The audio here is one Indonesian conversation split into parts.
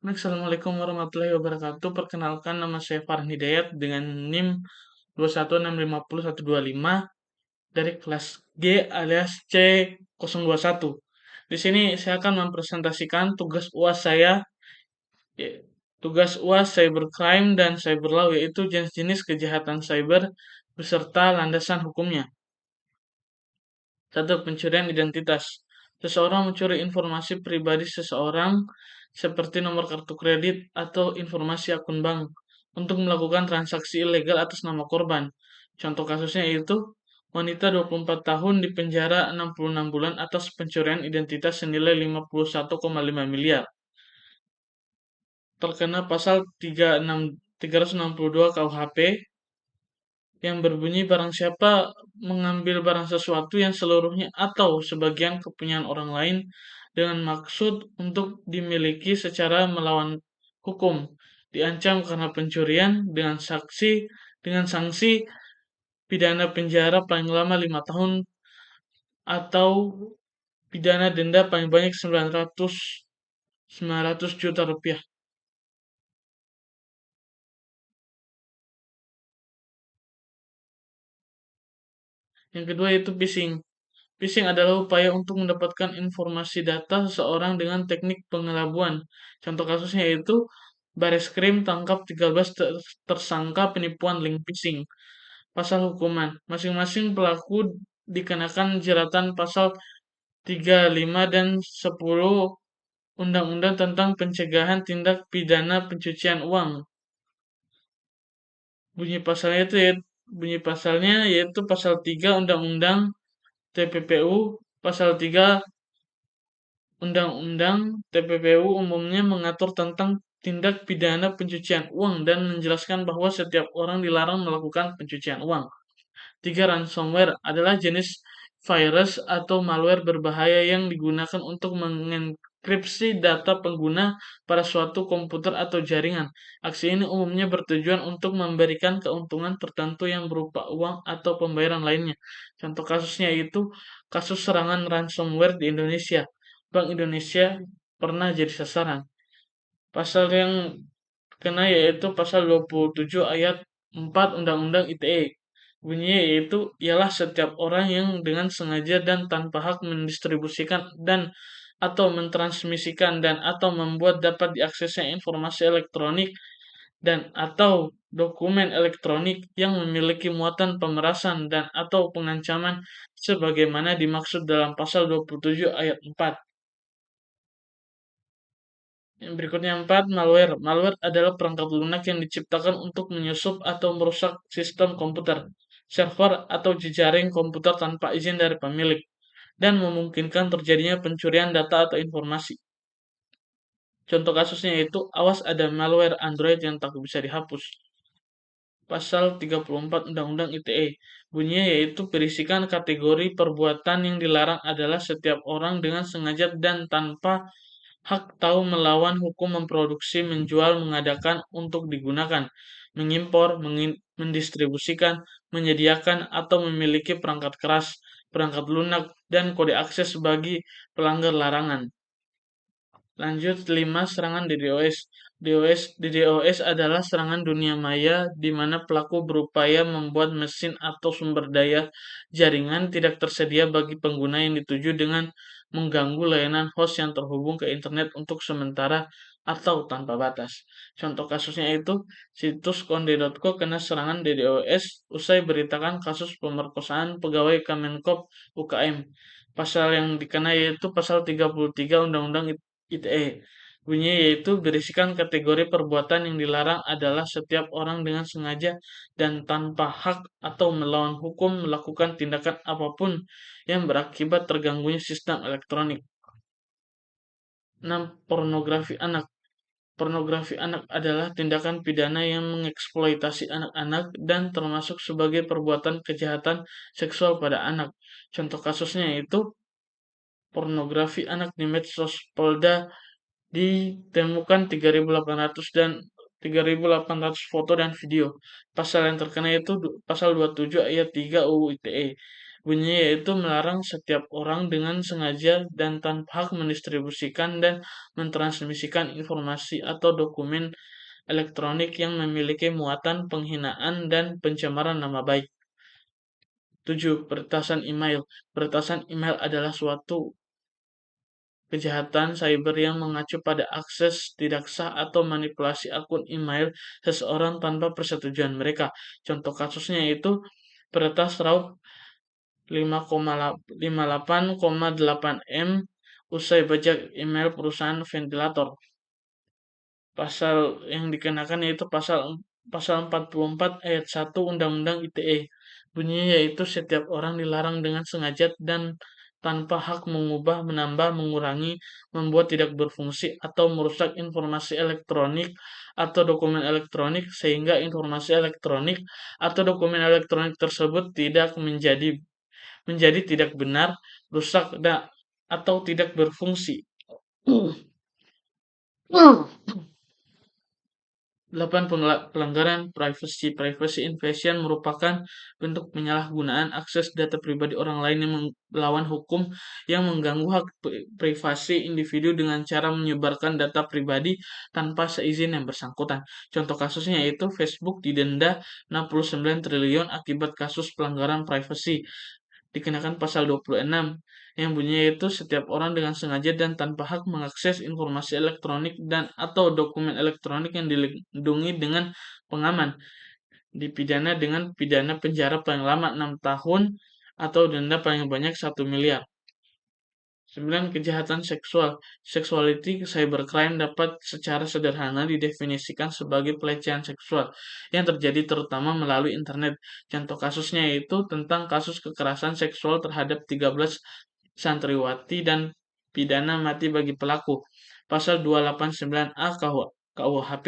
Assalamualaikum warahmatullahi wabarakatuh. Perkenalkan, nama saya Farhan Hidayat dengan NIM 21650-125 dari kelas G alias C021. Di sini saya akan mempresentasikan tugas UAS saya, ya- tugas UAS Cybercrime dan Cyberlaw, yaitu jenis-jenis kejahatan cyber beserta landasan hukumnya. 1. Pencurian identitas. Seseorang mencuri informasi pribadi seseorang seperti nomor kartu kredit atau informasi akun bank untuk melakukan transaksi ilegal atas nama korban. Contoh kasusnya yaitu wanita 24 tahun dipenjara 66 bulan atas pencurian identitas senilai 51,5 miliar. Terkena pasal 362 KUHP yang berbunyi barang siapa mengambil barang sesuatu yang seluruhnya atau sebagian kepunyaan orang lain dengan maksud untuk dimiliki secara melawan hukum, diancam karena pencurian dengan sanksi pidana penjara paling lama 5 tahun atau pidana denda paling banyak 900 juta rupiah. Yang kedua itu phishing. Phishing adalah upaya untuk mendapatkan informasi data seseorang dengan teknik pengelabuan. Contoh kasusnya yaitu Bareskrim tangkap 13 tersangka penipuan link phishing. Pasal hukuman. Masing-masing pelaku dikenakan jeratan pasal 35 dan 10 Undang-Undang tentang Pencegahan Tindak Pidana Pencucian Uang. Bunyi pasalnya itu ya, bunyi pasalnya yaitu pasal 3 Undang-Undang TPPU, pasal 3 Undang-Undang TPPU umumnya mengatur tentang tindak pidana pencucian uang dan menjelaskan bahwa setiap orang dilarang melakukan pencucian uang. 3. Ransomware adalah jenis virus atau malware berbahaya yang digunakan untuk mengenkripsi data pengguna pada suatu komputer atau jaringan. Aksi ini umumnya bertujuan untuk memberikan keuntungan tertentu yang berupa uang atau pembayaran lainnya. Contoh kasusnya itu kasus serangan ransomware di Indonesia. Bank Indonesia pernah jadi sasaran. Pasal yang kena yaitu pasal 27 ayat 4 Undang-Undang ITE. Bunyinya yaitu ialah setiap orang yang dengan sengaja dan tanpa hak mendistribusikan dan atau mentransmisikan dan atau membuat dapat diaksesnya informasi elektronik dan atau dokumen elektronik yang memiliki muatan pemerasan dan atau pengancaman sebagaimana dimaksud dalam pasal 27 ayat 4. Yang berikutnya 4, malware. Malware adalah perangkat lunak yang diciptakan untuk menyusup atau merusak sistem komputer, server, atau jejaring komputer tanpa izin dari pemilik, dan memungkinkan terjadinya pencurian data atau informasi. Contoh kasusnya yaitu, awas ada malware Android yang tak bisa dihapus. Pasal 34 Undang-Undang ITE. Bunyinya yaitu berisikan kategori perbuatan yang dilarang adalah setiap orang dengan sengaja dan tanpa hak tahu melawan hukum memproduksi, menjual, mengadakan untuk digunakan, mengimpor, mendistribusikan, menyediakan, atau memiliki perangkat keras, perangkat lunak, dan kode akses bagi pelanggar larangan. Lanjut 5. Serangan DDoS. DDoS adalah serangan dunia maya di mana pelaku berupaya membuat mesin atau sumber daya jaringan tidak tersedia bagi pengguna yang dituju dengan mengganggu layanan host yang terhubung ke internet untuk sementara atau tanpa batas. Contoh kasusnya itu situs konde.co kena serangan DDoS usai beritakan kasus pemerkosaan pegawai Kemenkop UKM. Pasal yang dikena yaitu pasal 33 Undang-Undang ITE. Bunyinya yaitu berisikan kategori perbuatan yang dilarang adalah setiap orang dengan sengaja dan tanpa hak atau melawan hukum melakukan tindakan apapun yang berakibat terganggunya sistem elektronik. 6. Pornografi anak. Pornografi anak adalah tindakan pidana yang mengeksploitasi anak-anak dan termasuk sebagai perbuatan kejahatan seksual pada anak. Contoh kasusnya yaitu pornografi anak di medsos. Polda ditemukan 3.800 dan 3.800 foto dan video. Pasal yang terkena itu pasal 27 ayat 3 UU ITE. Bunyinya yaitu melarang setiap orang dengan sengaja dan tanpa hak mendistribusikan dan mentransmisikan informasi atau dokumen elektronik yang memiliki muatan penghinaan dan pencemaran nama baik. 7. Peretasan email. Peretasan email adalah suatu kejahatan cyber yang mengacu pada akses tidak sah atau manipulasi akun email seseorang tanpa persetujuan mereka. Contoh kasusnya itu peretas raup 5,58,8 M usai bajak email perusahaan ventilator. Pasal yang dikenakan yaitu pasal 44 ayat 1 Undang-Undang ITE. Bunyinya yaitu setiap orang dilarang dengan sengaja dan tanpa hak mengubah, menambah, mengurangi, membuat tidak berfungsi atau merusak informasi elektronik atau dokumen elektronik sehingga informasi elektronik atau dokumen elektronik tersebut tidak menjadi tidak benar, rusak, atau tidak berfungsi. 8. Pelanggaran privacy. Privacy invasion merupakan bentuk penyalahgunaan akses data pribadi orang lain yang melawan hukum yang mengganggu hak privasi individu dengan cara menyebarkan data pribadi tanpa seizin yang bersangkutan. Contoh kasusnya yaitu Facebook didenda 69 triliun akibat kasus pelanggaran privacy. Dikenakan pasal 26 yang bunyinya itu setiap orang dengan sengaja dan tanpa hak mengakses informasi elektronik dan atau dokumen elektronik yang dilindungi dengan pengaman dipidana dengan pidana penjara paling lama 6 tahun atau denda paling banyak 1 miliar. 9. Kejahatan seksual. Sexuality cybercrime dapat secara sederhana didefinisikan sebagai pelecehan seksual yang terjadi terutama melalui internet. Contoh kasusnya yaitu tentang kasus kekerasan seksual terhadap 13 santriwati dan pidana mati bagi pelaku. Pasal 289A KUHP.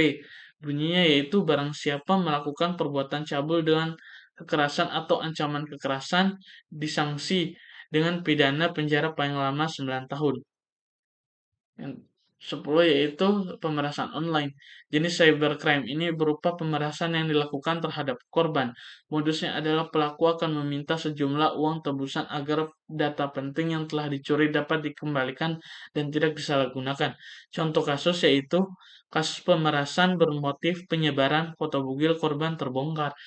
Bunyinya yaitu barang siapa melakukan perbuatan cabul dengan kekerasan atau ancaman kekerasan disanksi dengan pidana penjara paling lama 9 tahun. Yang 10 yaitu pemerasan online. Jenis cybercrime ini berupa pemerasan yang dilakukan terhadap korban. Modusnya adalah pelaku akan meminta sejumlah uang tebusan agar data penting yang telah dicuri dapat dikembalikan dan tidak disalahgunakan. Contoh kasus yaitu kasus pemerasan bermotif penyebaran foto bugil korban terbongkar.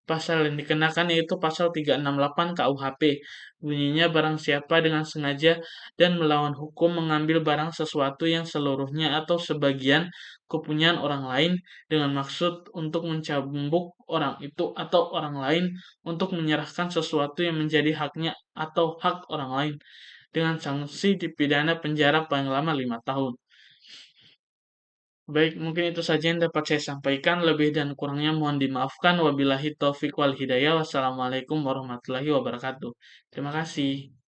Pasal yang dikenakan yaitu pasal 368 KUHP. Bunyinya barang siapa dengan sengaja dan melawan hukum mengambil barang sesuatu yang seluruhnya atau sebagian kepunyaan orang lain dengan maksud untuk mencambuk orang itu atau orang lain untuk menyerahkan sesuatu yang menjadi haknya atau hak orang lain dengan sanksi dipidana penjara paling lama 5 tahun. Baik, mungkin itu saja yang dapat saya sampaikan. Lebih dan kurangnya mohon dimaafkan. Wabillahi taufiq wal hidayah. Wassalamualaikum warahmatullahi wabarakatuh. Terima kasih.